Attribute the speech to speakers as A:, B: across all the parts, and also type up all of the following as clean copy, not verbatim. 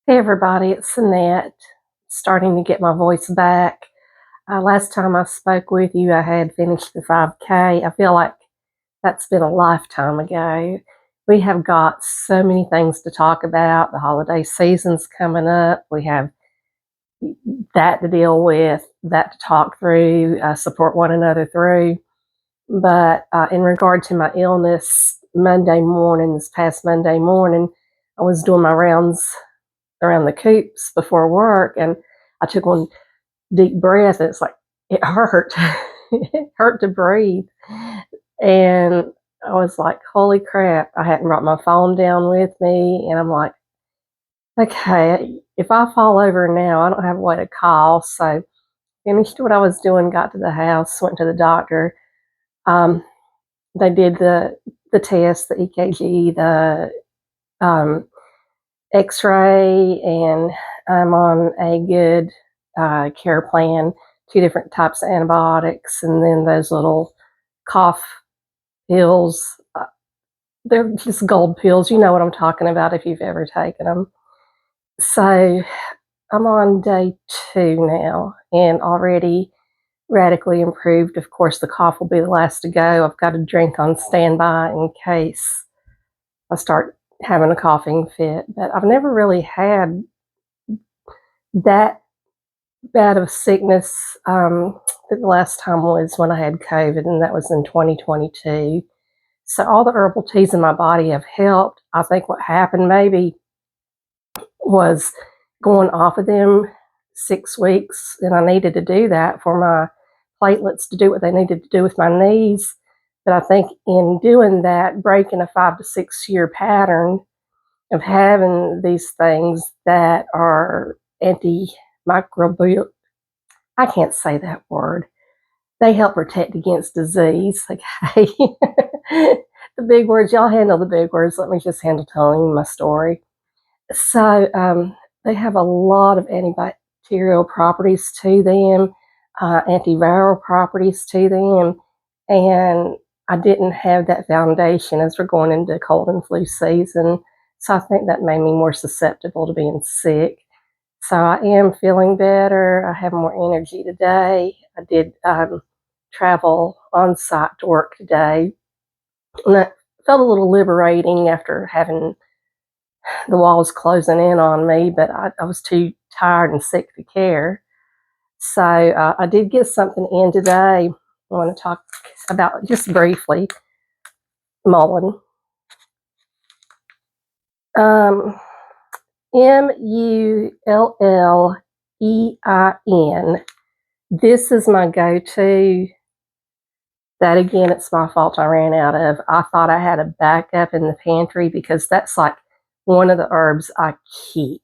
A: Hey everybody, it's Annette. Starting to get my voice back. Last time I spoke with you, I had finished the 5K. I feel like that's been a lifetime ago. We have got so many things to talk about. The holiday season's coming up. We have that to deal with, that to talk through, support one another through. But in regard to my illness, this past Monday morning, I was doing my rounds around the coops before work, and I took one deep breath, and it's like it hurt. It hurt to breathe, and I was like, "Holy crap!" I hadn't brought my phone down with me, and I'm like, "Okay, if I fall over now, I don't have a way to call." So finished what I was doing, got to the house, went to the doctor. Um, they did the test, the EKG, the um, X-ray, and I'm on a good care plan. 2 different types of antibiotics, and then those little cough pills. They're just gold pills. You know what I'm talking about if you've ever taken them. So I'm on day 2 now, and already radically improved. Of course, the cough will be the last to go. I've got a drink on standby in case I start having a coughing fit, but I've never really had that bad of sickness. The last time was when I had COVID, and that was in 2022. So all the herbal teas in my body have helped. I think what happened maybe was going off of them 6 weeks, and I needed to do that for my platelets to do what they needed to do with my knees. But I think in doing that, breaking a 5 to 6 year pattern of having these things that are antimicrobial, I can't say that word. They help protect against disease. Okay. The big words, y'all handle the big words. Let me just handle telling you my story. So, they have a lot of antibacterial properties to them, antiviral properties to them, and I didn't have that foundation as we're going into cold and flu season. So I think that made me more susceptible to being sick. So I am feeling better. I have more energy today. I did travel on site to work today, and that felt a little liberating after having the walls closing in on me, but I was too tired and sick to care. So I did get something in today. I want to talk about just briefly Mullein. Um, Mullein. This is my go-to. That again, it's my fault I ran out of. I thought I had a backup in the pantry because that's like one of the herbs I keep.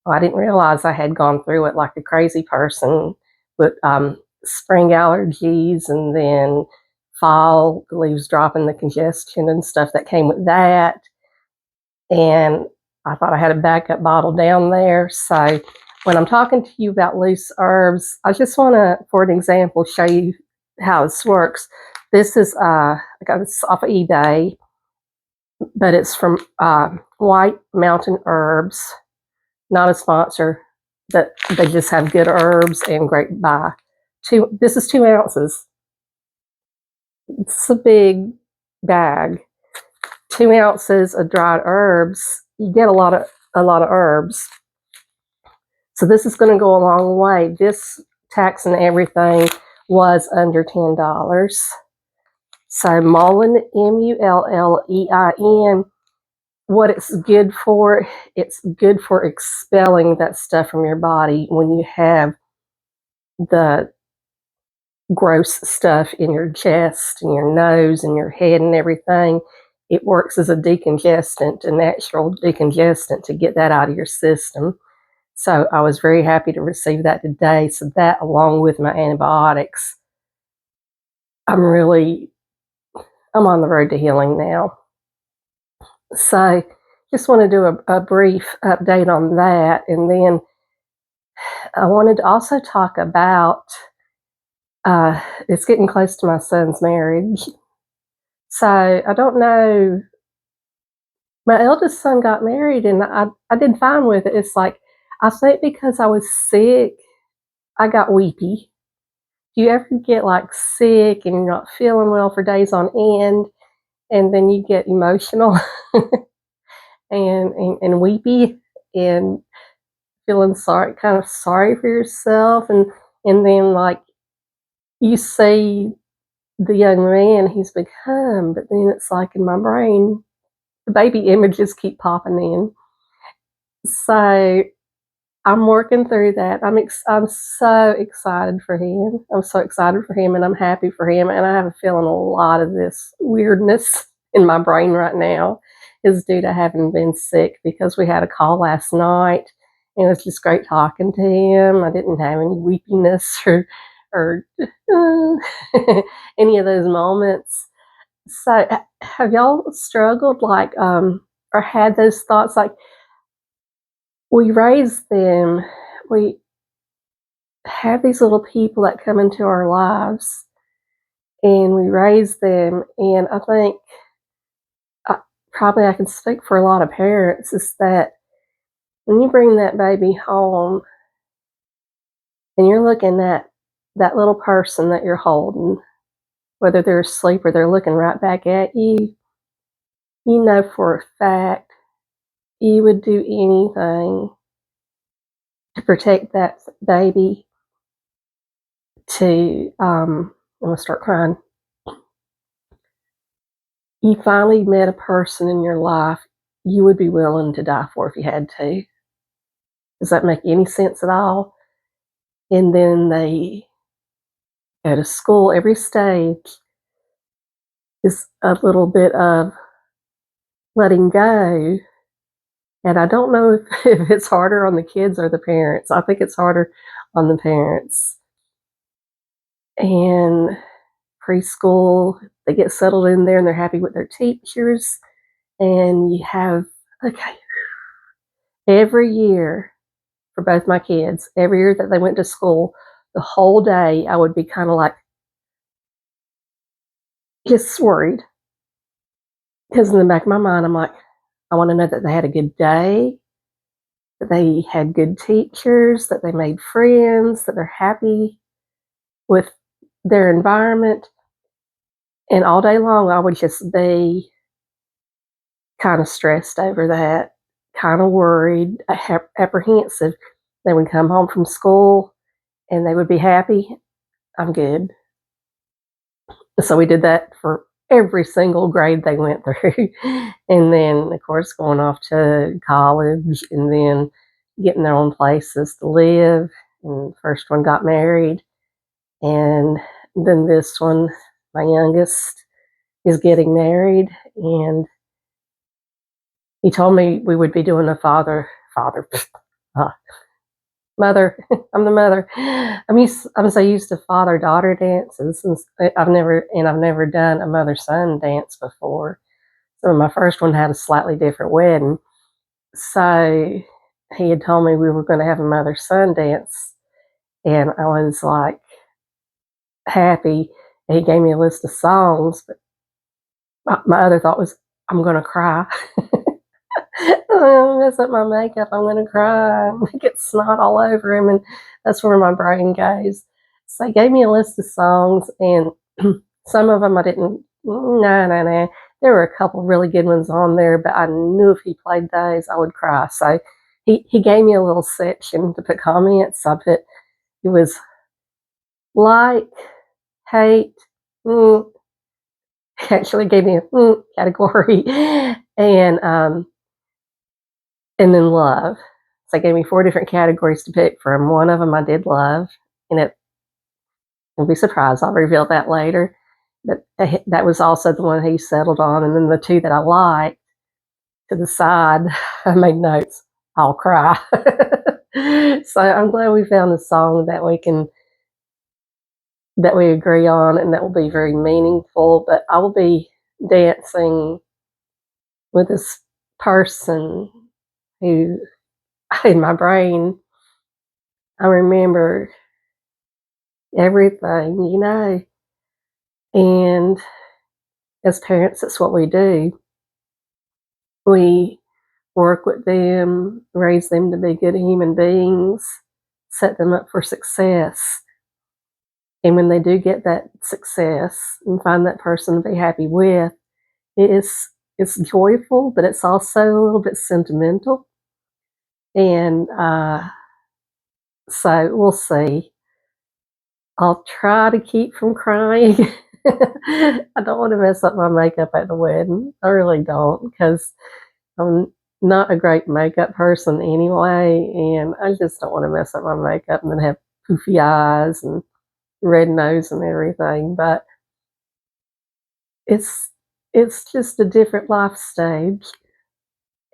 A: Well, I didn't realize I had gone through it like a crazy person with spring allergies, and then fall, the leaves dropping, the congestion and stuff that came with that. And I thought I had a backup bottle down there. So when I'm talking to you about loose herbs, I just want to, for an example, show you how this works. This is, I got this off of eBay, but it's from White Mountain Herbs. Not a sponsor, but they just have good herbs and great buy. This is 2 ounces. It's a big bag. 2 ounces of dried herbs. You get a lot of herbs. So this is going to go a long way. This tax and everything was under $10. So Mullein, Mullein. What it's good for expelling that stuff from your body when you have the gross stuff in your chest and your nose and your head and everything. It works as a decongestant, a natural decongestant, to get that out of your system. So I was very happy to receive that today. So that, along with my antibiotics, I'm on the road to healing now. So just want to do a brief update on that. And then I wanted to also talk about, it's getting close to my son's marriage. So I don't know my eldest son got married, and I did fine with it. It's like, I think because I was sick, I got weepy. Do you ever get, like, sick and you're not feeling well for days on end, and then you get emotional and weepy and feeling sorry, kind of sorry for yourself, and then, like, you see the young man he's become, but then it's like in my brain, the baby images keep popping in. So I'm working through that. I'm so excited for him. I'm so excited for him, and I'm happy for him, and I have a feeling a lot of this weirdness in my brain right now is due to having been sick, because we had a call last night, and it was just great talking to him. I didn't have any weepiness or any of those moments. So, have y'all struggled, like, or had those thoughts, like, we raise them, we have these little people that come into our lives, and we raise them, and I think, uh, probably I can speak for a lot of parents, is that when you bring that baby home and you're looking at that little person that you're holding, whether they're asleep or they're looking right back at you, you know for a fact you would do anything to protect that baby, to, I'm gonna start crying. You finally met a person in your life you would be willing to die for if you had to. Does that make any sense at all? And then they go to school. Every stage is a little bit of letting go. And I don't know if, if it's harder on the kids or the parents. I think it's harder on the parents. And preschool, they get settled in there and they're happy with their teachers. And you have, okay, every year for both my kids, every year that they went to school, the whole day I would be kind of like just worried, because in the back of my mind, I'm like, I want to know that they had a good day, that they had good teachers, that they made friends, that they're happy with their environment. And all day long, I would just be kind of stressed over that, kind of worried, apprehensive. They would come home from school and they would be happy. I'm good. So we did that for every single grade they went through. And then, of course, going off to college and then getting their own places to live. And first one got married. And then this one, my youngest, is getting married. And he told me we would be doing a uh, mother. I'm the mother. I'm so used to father daughter dances, and I've never done a mother son dance before. So my first one had a slightly different wedding. So he had told me we were going to have a mother son dance, and I was like happy. And he gave me a list of songs, but my other thought was, I'm going to cry. Oh, mess up my makeup. I'm gonna cry. I'm gonna get snot all over him, and that's where my brain goes. So he gave me a list of songs, and some of them I didn't. No, no, no. There were a couple really good ones on there, but I knew if he played those, I would cry. So he gave me a little section to put comments. So I put, it was like, hate. Mm, he actually gave me a category, and and then love. So they gave me 4 different categories to pick from. One of them I did love, and you'll be surprised, I'll reveal that later. But that was also the one he settled on, and then the 2 that I liked, to the side, I made notes, "I'll cry." So I'm glad we found a song that we agree on and that will be very meaningful. But I will be dancing with this person who, in my brain, I remember everything, and as parents, that's what we do. We work with them, raise them to be good human beings, set them up for success. And when they do get that success and find that person to be happy with, it is it's joyful, but it's also a little bit sentimental. And so we'll see. I'll try to keep from crying. I don't want to mess up my makeup at the wedding. I really don't, because I'm not a great makeup person anyway, and I just don't want to mess up my makeup and then have poofy eyes and red nose and everything. But it's it's just a different life stage,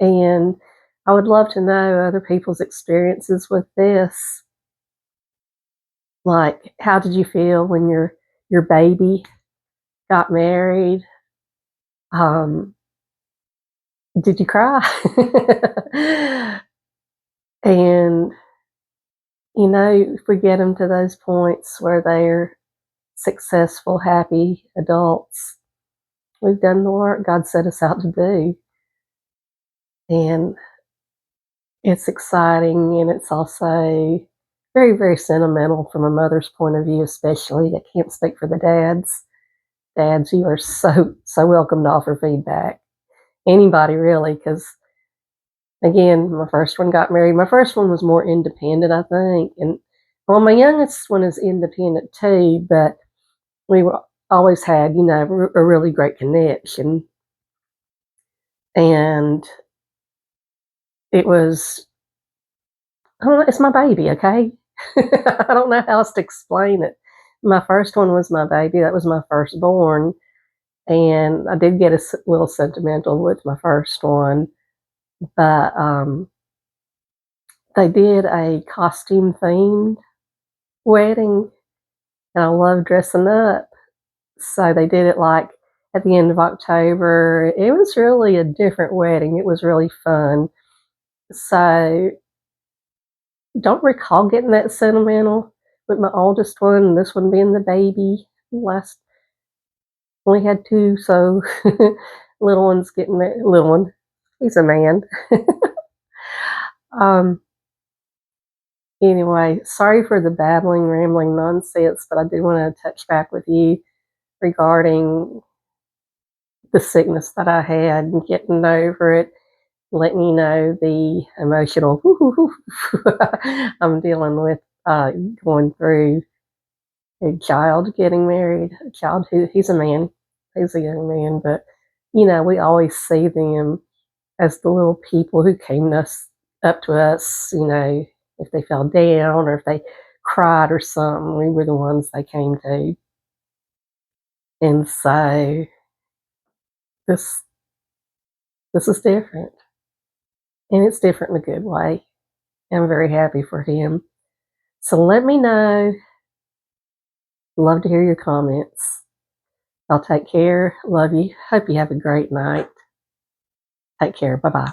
A: and I would love to know other people's experiences with this. Like, how did you feel when your baby got married? Um, did you cry? And if we get them to those points where they're successful, happy adults, we've done the work God set us out to do. And it's exciting, and it's also very, very sentimental from a mother's point of view, especially. I can't speak for the dads. Dads, you are so welcome to offer feedback. Anybody, really, because again, my first one got married. My first one was more independent, I think. And well, my youngest one is independent too, but we always had, a really great connection. And it was, I don't know, it's my baby, okay? I don't know how else to explain it. My first one was my baby. That was my firstborn. And I did get a little sentimental with my first one. But they did a costume themed wedding, and I love dressing up. So they did it like at the end of October. It was really a different wedding. It was really fun. So don't recall getting that sentimental with my oldest one, and this one being the baby. Last only had two, so little one's getting that little one. He's a man. um. Anyway, sorry for the babbling, rambling nonsense, but I did want to touch back with you regarding the sickness that I had and getting over it, letting you know the emotional I'm dealing with, going through a child getting married, a child he's a man, he's a young man, but we always see them as the little people who came up to us, if they fell down or if they cried or something, we were the ones they came to. And so this this is different. And it's different in a good way. I'm very happy for him. So let me know. Love to hear your comments. I'll take care. Love you. Hope you have a great night. Take care. Bye bye.